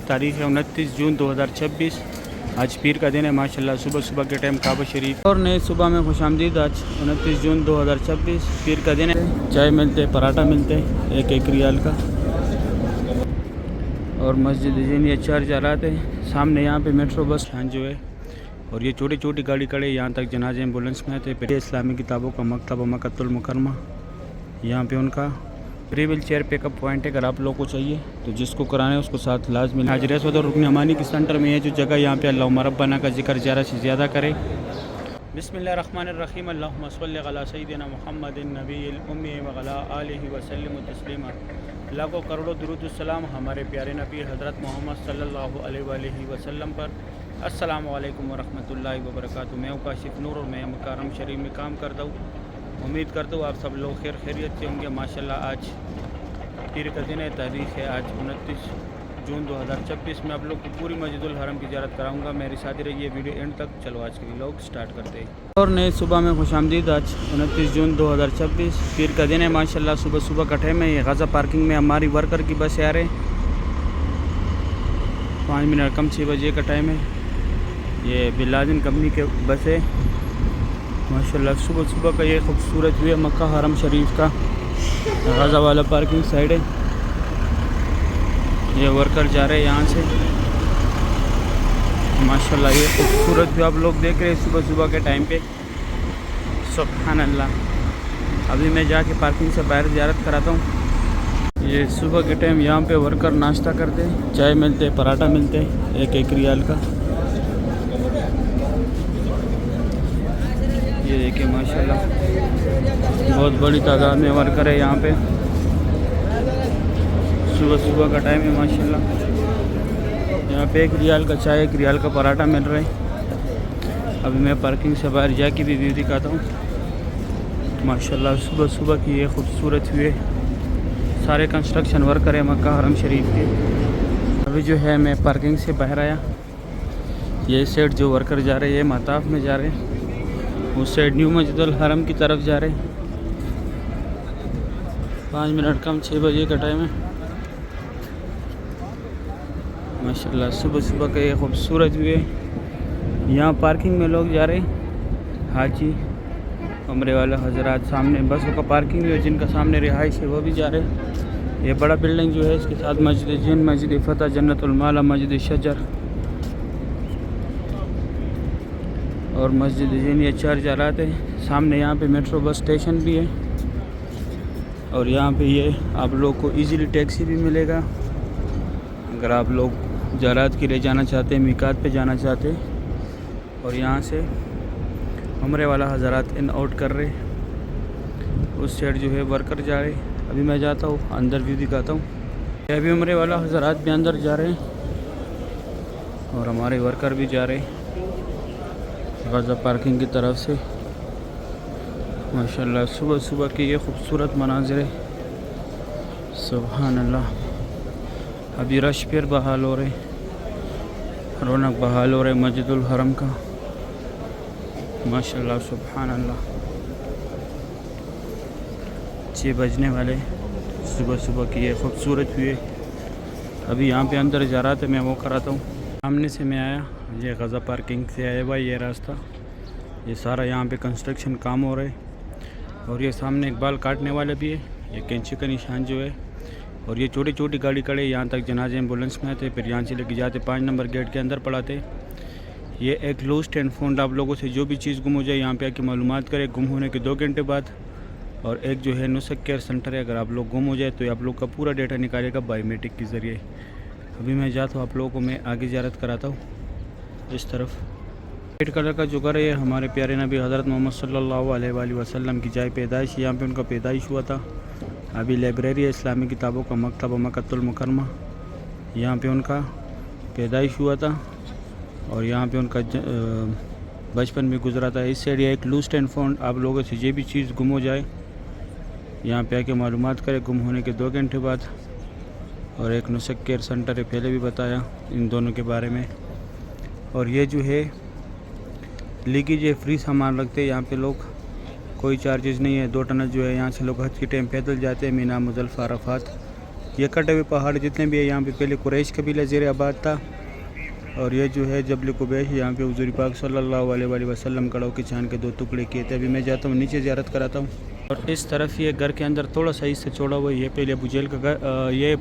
تاریخ ہے 29 جون 2026۔ آج پیر کا دن ہے ماشاءاللہ۔ صبح صبح کے ٹائم کعبہ شریف اور نئے صبح میں خوش آمدید۔ آج 29 جون 2026 پیر کا دن ہے۔ چائے ملتے، پراٹھا ملتے 1 ریال کا، اور مسجد زین یہ 4 جالات ہے۔ سامنے یہاں پہ میٹرو بس جو ہے، اور یہ چھوٹی چھوٹی گاڑی کھڑے، یہاں تک جنازے ایمبولینس میں آتے۔ پھر اسلامی کتابوں کا مکتبہ مکۃ المکرمہ، یہاں پہ ان کا فری ویل چیئر پک اپ پوائنٹ ہے۔ اگر آپ لوگوں کو چاہیے تو جس کو کرانا ہے اس کو ساتھ لازمی حاضر اسود اور رکن امانی کے سینٹر میں ہے جو جگہ، یہاں پہ اللہم ربنا کا ذکر زیادہ سے زیادہ کرے۔ بسم اللہ الرحمن الرحیم، اللہم صلی علی سیدنا محمد النبی الامی وعلی آلہ وسلم تسلیما۔ لاکھوں کروڑوں درود السلام ہمارے پیارے نبی حضرت محمد صلی اللہ علیہ وآلہ وسلم پر۔ السلام علیکم ورحمۃ اللہ وبرکاتہ۔ میں ہوں کاشف نور اور میں مکرم شریف میں کام کرتا ہوں۔ امید کرتا ہوں آپ سب لوگ خیر خیریت سے ہوں گے۔ ماشاءاللہ آج پیر کا دن ہے، تاریخ ہے آج 29 جون 2026۔ میں آپ لوگ کو پوری مسجد الحرم کی زیارت کراؤں گا، میری ساتھ رہیے ویڈیو اینڈ تک۔ چلو آج کے ولاگ سٹارٹ کرتے ہیں۔ اور نئے صبح میں خوش آمدید۔ آج 29 جون 2026 پیر کا دن ہے ماشاءاللہ۔ صبح صبح کا ٹائم ہے۔ یہ غازہ پارکنگ میں ہماری ورکر کی بس آ رہے، 5 منٹ کم 6 بجے کا ٹائم ہے۔ یہ بلادن کمپنی کے بس ہے ماشاءاللہ۔ صبح صبح کا یہ خوبصورت ویو مکہ حرم شریف کا غازہ والا پارکنگ سائڈ ہے۔ یہ ورکر جا رہے ہیں یہاں سے ماشاءاللہ۔ یہ خوبصورت ویو آپ لوگ دیکھ رہے ہیں صبح صبح کے ٹائم پہ، سبحان اللہ۔ ابھی میں جا کے پارکنگ سے باہر زیارت کراتا ہوں۔ یہ صبح کے ٹائم یہاں پہ ورکر ناشتہ کرتے، چائے ملتے، پراٹھا ملتے 1 ریال کا۔ یہ دیکھیں ماشاءاللہ بہت بڑی تعداد میں ورکر ہے یہاں پہ۔ صبح صبح کا ٹائم ہے ماشاءاللہ۔ یہاں پہ 1 ریال کا چائے، 1 ریال کا پراٹھا مل رہا ہے۔ ابھی میں پارکنگ سے باہر جا کے بھی ویو دکھاتا ہوں ماشاءاللہ۔ صبح صبح کی یہ خوبصورت ویو ہے۔ سارے کنسٹرکشن ورکر ہے مکہ حرم شریف کے۔ ابھی جو ہے میں پارکنگ سے باہر آیا، یہ سائڈ جو ورکر جا رہے ہیں یہ مطاف میں جا رہے ہیں، اس سائڈ نیو مسجد الحرم کی طرف جا رہے ہیں۔ 5 منٹ کم 6 بجے کا ٹائم ہے ماشاءاللہ۔ صبح صبح کا یہ خوبصورت ویو ہے۔ یہاں پارکنگ میں لوگ جا رہے ہیں، حاجی عمرے والا حضرات۔ سامنے بسوں کا پارکنگ بھی ہے، جن کا سامنے رہائش ہے وہ بھی جا رہے ہیں۔ یہ بڑا بلڈنگ جو ہے اس کے ساتھ مسجد جن، مسجد فتح، جنت المالا، مسجد شجر اور مسجد زین یہ 4 جالات ہے۔ سامنے یہاں پہ میٹرو بس اسٹیشن بھی ہے، اور یہاں پہ یہ آپ لوگ کو ایزیلی ٹیکسی بھی ملے گا اگر آپ لوگ جالات کے لیے جانا چاہتے ہیں، میقات پہ جانا چاہتے ہیں۔ اور یہاں سے عمرے والا حضرات ان آؤٹ کر رہے، اس سائڈ جو ہے ورکر جا رہے۔ ابھی میں جاتا ہوں اندر بھی دکھاتا ہوں۔ ابھی عمرے والا حضرات بھی اندر جا رہے ہیں اور ہمارے ورکر بھی جا رہے ہیں غازہ پارکنگ کی طرف سے ماشاءاللہ۔ صبح صبح کی یہ خوبصورت مناظر ہے، سبحان اللہ۔ ابھی رش پھر بحال ہو رہے، رونق بحال ہو رہے مسجد الحرم کا ماشاءاللہ، سبحان اللہ۔ 6 بجنے والے، صبح صبح کی یہ خوبصورت ہوئی ہے۔ ابھی یہاں پہ اندر جا رہا تھا، میں وہ کراتا ہوں۔ سامنے سے میں آیا، یہ غازہ پارکنگ سے آیا ہوا یہ راستہ، یہ سارا یہاں پہ کنسٹرکشن کام ہو رہا ہے۔ اور یہ سامنے ایک بال کاٹنے والا بھی ہے، یہ کینچی کا نشان جو ہے۔ اور یہ چھوٹی چھوٹی گاڑی کھڑے، یہاں تک جنازے ایمبولینس میں آتے، پھر یہاں سے لے کے جاتے 5 نمبر گیٹ کے اندر پڑھاتے۔ یہ ایک لوسٹ اینڈ فاؤنڈ، آپ لوگوں سے جو بھی چیز گم ہو جائے یہاں پہ آ کے معلومات کرے گم ہونے کے 2 گھنٹے بعد۔ اور ایک جو ہے نسخ کیئر سینٹر ہے، اگر آپ لوگ گم ہو جائے تو آپ لوگ کا پورا ڈیٹا نکالے گا بایو میٹرک کے ذریعے۔ ابھی میں جاتا ہوں آپ لوگوں کو میں آگے زیارت کراتا ہوں اس طرف۔ ریڈ کلر کا جو گھر ہے ہمارے پیارے نبی حضرت محمد صلی اللہ علیہ وآلہ وسلم کی جائے پیدائش، یہاں پہ ان کا پیدائش ہوا تھا۔ ابھی لائبریری ہے اسلامی کتابوں کا مکتبہ مکۃ المکرمہ، یہاں پہ ان کا پیدائش ہوا تھا اور یہاں پہ ان کا بچپن بھی گزرا تھا۔ اس سائڈ یہ ایک لوسٹ اینڈ فاؤنڈ، آپ لوگوں سے یہ بھی چیز گم ہو جائے یہاں پہ آ کے معلومات کرے گم ہونے کے 2 گھنٹے بعد۔ اور ایک نسخ کیئر سینٹر ہے، پہلے بھی بتایا ان دونوں کے بارے میں۔ اور یہ جو ہے لیکیج ہے، فری سامان رکھتے ہیں یہاں پہ لوگ، کوئی چارجز نہیں ہے۔ 2 ٹن جو ہے یہاں سے لوگ حج کے ٹائم پیدل جاتے ہیں، مینا، مزدلفہ، عرفات یہ کٹے ہوئے پہاڑ جتنے بھی ہیں یہاں پہ پہلے قریش قبیلہ زیر آباد تھا، اور یہ جو ہے جبل قبیش، یہاں پہ حضور پاک صلی اللہ علیہ وآلہ وسلم کڑوں کی چاند کے 2 ٹکڑے کیے تھے۔ ابھی میں جاتا ہوں نیچے زیارت کراتا ہوں، اور اس طرف یہ گھر کے اندر تھوڑا سا اس سے چھوڑا ہوا ہے، یہ پہلے ابو جہل کا گھر، یہ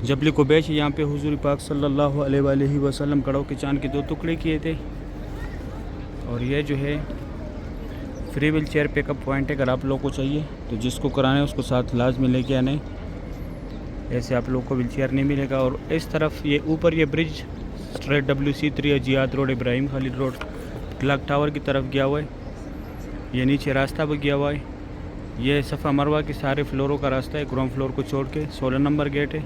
جبل قبیش، یہاں پہ حضور پاک صلی اللہ علیہ وآلہ وسلم کڑوں کے چاند کے 2 ٹکڑے کیے تھے۔ اور یہ جو ہے فری ویل چیئر پک اپ پوائنٹ ہے، اگر آپ لوگوں کو چاہیے تو جس کو کرانا ہے اس کو ساتھ لازمی لے کے آنے، ایسے آپ لوگوں کو ویل چیئر نہیں ملے گا۔ اور اس طرف یہ اوپر یہ برج اسٹریٹ WC3 جہاد روڈ، ابراہیم خالد روڈ، کلاک ٹاور کی طرف گیا ہوا ہے، یہ نیچے راستہ بھی گیا ہوا ہے۔ یہ صفا مروہ کے سارے فلوروں کا راستہ ہے، گراؤنڈ فلور کو چھوڑ کے 16 نمبر گیٹ ہے،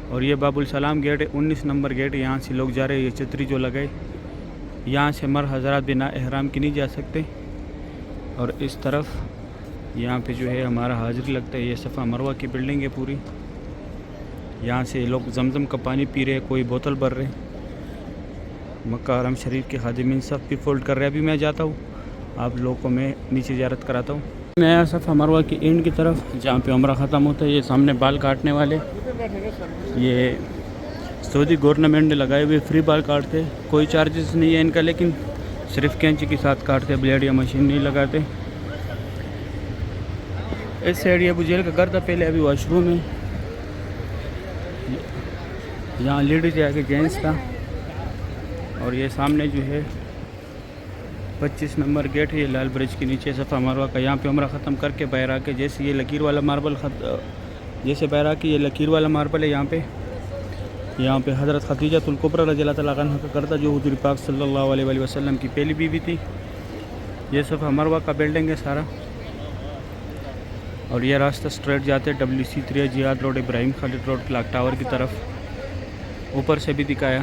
اور یہ باب السلام گیٹ ہے، 19 نمبر گیٹ ہے، یہاں سے لوگ جا رہے ہیں۔ یہ چھتری جو لگائے، یہاں سے مر حضرات بنا احرام کی نہیں جا سکتے۔ اور اس طرف یہاں پہ جو ہے ہمارا حاضری لگتا ہے، یہ صفا مروہ کی بلڈنگ ہے پوری، یہاں سے لوگ زمزم کا پانی پی رہے، کوئی بوتل بھر رہے، مکہ حرم شریف کے خادمین سب بھی فولڈ کر رہے ہیں۔ ابھی میں جاتا ہوں، آپ لوگوں کو میں نیچے زیارت کراتا ہوں۔ میں آیا صفا مروہ کی اینڈ کی طرف جہاں پہ عمرہ ختم ہوتا ہے، یہ سامنے بال کاٹنے والے، یہ سعودی گورنمنٹ نے لگائے ہوئے فری بال کاٹتے، کوئی چارجز نہیں ہے ان کا، لیکن صرف کینچی کے ساتھ کاٹتے، بلیڈ یا مشین نہیں لگاتے۔ اس سائڈ یہ ابو جہل کا گھر تھا پہلے، ابھی واش روم ہے، یہاں لیڈیز آ کے جینٹس تھا۔ اور یہ سامنے جو ہے 25 نمبر گیٹ ہے، یہ لال برج کے نیچے صفا مروہ کا، یہاں پہ عمرہ ختم کر کے باہر آ کے جیسے یہ لکیر والا ماربل جیسے باہر آ کے یہ لکیر والا ماربل ہے، یہاں پہ حضرت خدیجہ الکبریٰ رضی اللہ تعالیٰ عنہ کا کرتا، جو حضور پاک صلی اللہ علیہ وآلہ وسلم کی پہلی بیوی تھی۔ یہ صفا مروہ کا بلڈنگ ہے سارا، اور یہ راستہ اسٹریٹ جاتے WC3 جہاد روڈ، ابراہیم خالد روڈ، کلاک ٹاور کی طرف، اوپر سے بھی دکھایا،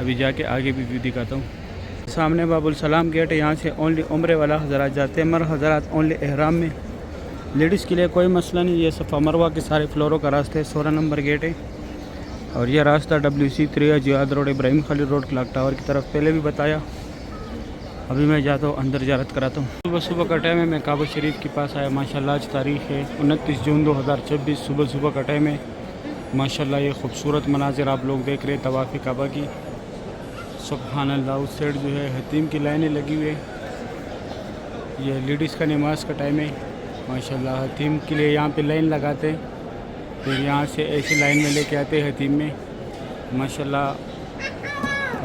ابھی جا کے آگے بھی ویو دکھاتا ہوں۔ سامنے باب السلام گیٹ ہے، یہاں سے اونلی عمرے والا حضرات جاتے ہیں، مر حضرات اونلی احرام میں، لیڈیز کے لیے کوئی مسئلہ نہیں۔ یہ صفا مروہ کے سارے فلوروں کا راستہ ہے، 16 نمبر گیٹ ہے، اور یہ راستہ WC3 جہاد روڈ، ابراہیم خالد روڈ، کلاک ٹاور کی طرف پہلے بھی بتایا۔ ابھی میں جاتا ہوں اندر زیارت کراتا ہوں۔ صبح کا ٹائم ہے، میں کعبہ شریف کے پاس آیا، ماشاءاللہ آج تاریخ ہے 29 جون 2026، صبح کا ٹائم ہے۔ ماشاءاللہ یہ خوبصورت مناظر آپ لوگ دیکھ رہے ہیں طواف کعبہ کی، سبحان اللہ۔ اس سائڈ جو ہے حتیم کی لائنیں لگی ہوئی ہیں، یہ لیڈیز کا نماز کا ٹائم ہے، ماشاءاللہ حتیم کے لیے یہاں پہ لائن لگاتے ہیں، پھر یہاں سے ایسی لائن میں لے کے آتے ہیں حتیم میں، ماشاءاللہ۔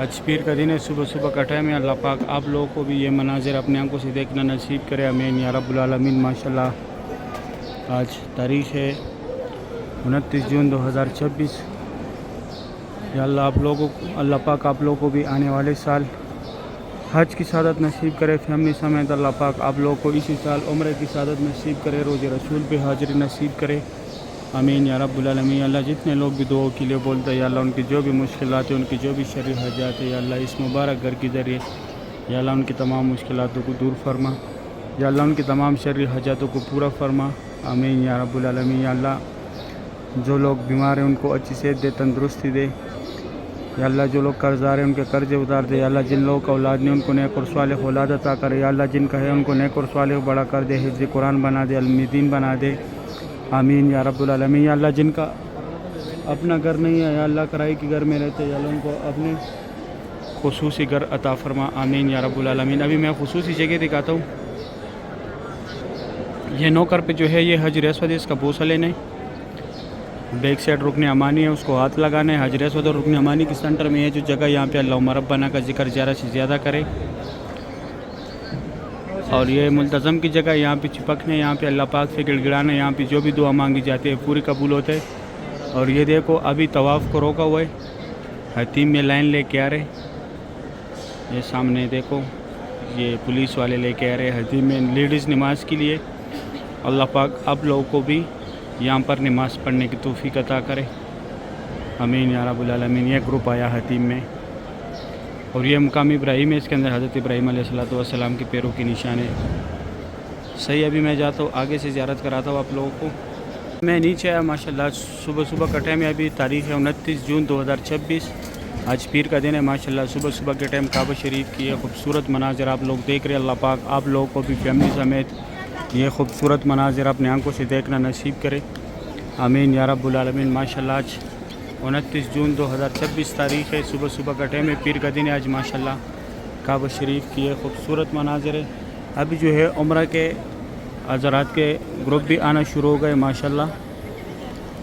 آج پیر کا دن ہے، صبح کا ٹائم ہے، اللہ پاک آپ لوگوں کو بھی یہ مناظر اپنے آنکھوں سے دیکھنا نصیب کرے، آمین یا رب العالمین۔ ماشاءاللہ آج تاریخ ہے 29 جون 2026۔ یا اللہ آپ لوگوں کو، اللہ پاک آپ لوگوں کو بھی آنے والے سال حج کی سعادت نصیب کرے، فیملی سمیت۔ اللہ پاک آپ لوگوں کو اسی سال عمرے کی سعادت نصیب کرے، روز رسول پہ حاضری نصیب کرے، آمین یا رب العالمین۔ اللہ جتنے لوگ بھی دعاؤں کے لیے بولتے ہیں، یا اللہ ان کی جو بھی مشکلات ہیں، ان کی جو بھی شرعی حاجات ہیں، یا اللہ اس مبارک گھر کے ذریعے یا اللہ ان کی تمام مشکلاتوں کو دور فرما، یا اللہ ان کی تمام شرعی حاجاتوں کو پورا فرما، آمین یا رب العالمین۔ یا اللہ جو لوگ بیمار ہیں ان کو اچھی صحت دے، تندرستی دے، یا اللہ جو لوگ قرضدار ہیں ان کے قرضے اتار دے، یا اللہ جن لوگوں کا اولاد نہیں ان کو نیک اور صالح اولاد عطا کرے، یا اللہ جن کا ہے ان کو نیک اور صالح بڑا کر دے، حفظ قرآن بنا دے، علم دین بنا دے، آمین یا رب العالمین۔ یا اللہ جن کا اپنا گھر نہیں ہے، یا اللہ کرائے کے گھر میں رہتے، یا اللہ ان کو اپنے خصوصی گھر عطا فرما، آمین یا رب العالمین۔ ابھی میں خصوصی جگہ دکھاتا ہوں، یہ نوکر پہ جو ہے یہ حجر اسود، اس کا بوسہ لینا ہے، بیک سائڈ رکن امانی ہے، اس کو ہاتھ لگانا ہے۔ حجر اسود اور رکن امانی کے سنٹر میں ہے جو جگہ، یہاں پہ اللہم ربنا کا ذکر زیادہ سے زیادہ کرے، اور یہ ملتزم کی جگہ، یہاں پہ چپکنے، یہاں پہ اللہ پاک سے گڑ گڑانا، یہاں پہ جو بھی دعا مانگی جاتی ہے پوری قبول ہوتے ہے۔ اور یہ دیکھو ابھی طواف کو روکا ہوا ہے، حتیم میں لائن لے کے آ رہے، یہ سامنے دیکھو یہ پولیس والے لے کے آ رہے حتیم میں لیڈیز نماز کے لیے۔ اللہ پاک آپ لوگوں کو بھی یہاں پر نماز پڑھنے کی توفیق عطا کرے، آمین یا رب العالمین۔ یہ گروپ آیا حتیم میں، اور یہ مقام ابراہیم ہے، اس کے اندر حضرت ابراہیم علیہ السلام کے پیروں کی نشان ہے۔ صحیح، ابھی میں جاتا ہوں آگے سے زیارت کراتا ہوں آپ لوگوں کو۔ میں نیچے آیا، ماشاءاللہ صبح کا ٹائم ہے، ابھی تاریخ ہے 29 جون 2026، آج پیر کا دن ہے۔ ماشاءاللہ صبح کے ٹائم کعبہ شریف کی یہ خوبصورت مناظر آپ لوگ دیکھ رہے ہیں، اللہ پاک آپ لوگوں کو بھی فیملی سمیت یہ خوبصورت مناظر اپنے آنکھوں سے دیکھنا نصیب کرے، آمین یا رب العالمین۔ ماشاءاللہ آج 29 جون 2026 تاریخ ہے، صبح صبح کا ٹائم ہے، پیر کا دن ہے آج ماشاءاللہ۔ کعبہ شریف کی یہ خوبصورت مناظر ہے۔ ابھی جو ہے عمرہ کے حضرات کے گروپ بھی آنا شروع ہو گئے ماشاءاللہ۔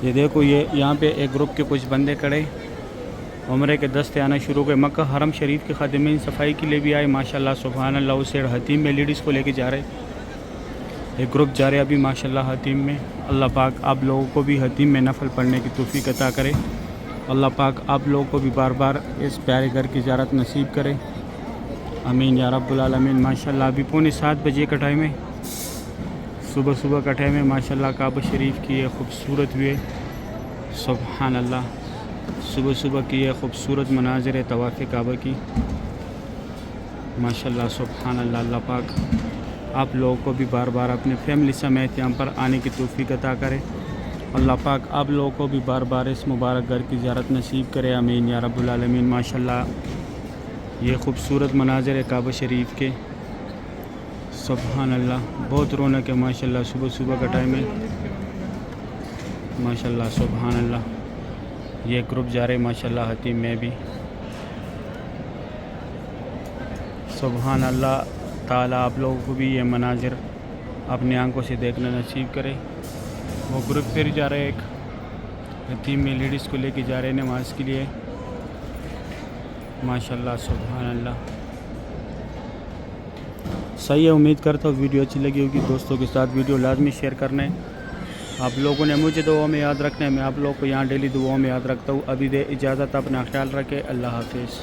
یہ دیکھو یہ یہاں پہ ایک گروپ کے کچھ بندے کھڑے، عمرے کے دستے آنا شروع ہو گئے۔ مکہ حرم شریف کے خادمین صفائی کے لیے بھی آئے ماشاءاللہ، سبحان اللہ۔ اس سیڈ حتیم میں لیڈیز کو لے کے جا رہے، ایک گروپ جا رہے ابھی ماشاءاللہ حتیم میں۔ اللہ پاک آپ لوگوں کو بھی حتیم میں نفل پڑھنے کی توفیق عطا کرے۔ اللہ پاک آپ لوگوں کو بھی بار بار اس پیارے گھر کی زیارت نصیب کرے، آمین یا رب العالمین۔ ماشاءاللہ ابھی 6:45 بجے کا ٹائم ہے، صبح صبح کا ٹائم ہے ماشاءاللہ۔ کعبہ شریف کی یہ خوبصورت ویو، سبحان اللہ، صبح صبح کی یہ خوبصورت مناظر ہے طواف کعبہ کی ماشاءاللہ، سبحان اللہ۔ اللہ پاک آپ لوگوں کو بھی بار بار اپنے فیملی سمیت یہاں پر آنے کی توفیق عطا کرے۔ اللہ پاک آپ لوگوں کو بھی بار بار اس مبارک گھر کی زیارت نصیب کرے، آمین یا رب العالمین۔ ماشاءاللہ یہ خوبصورت مناظر ہے کعبہ شریف کے، سبحان اللہ، بہت رونق ہے ماشاءاللہ۔ صبح صبح کا ٹائم ہے ماشاءاللہ، سبحان اللہ۔ یہ گروپ جا رہے ماشاءاللہ حتیم میں بھی، سبحان اللہ تعالیٰ آپ لوگوں کو بھی یہ مناظر اپنی آنکھوں سے دیکھنا نصیب کرے۔ وہ گروپ پھر جا رہے، ایک حتیم میں لیڈیز کو لے کے جا رہے نماز کے لیے ماشاءاللہ، سبحان اللہ۔ صحیح ہے، امید کرتا ہوں ویڈیو اچھی لگی ہوگی، دوستوں کے ساتھ ویڈیو لازمی شیئر کرنا ہے۔ آپ لوگوں نے مجھے دعاؤں میں یاد رکھنا ہے، میں آپ لوگوں کو یہاں ڈیلی دعاؤں میں یاد رکھتا ہوں۔ ابھی دے اجازت، اپنا خیال رکھے، اللہ حافظ۔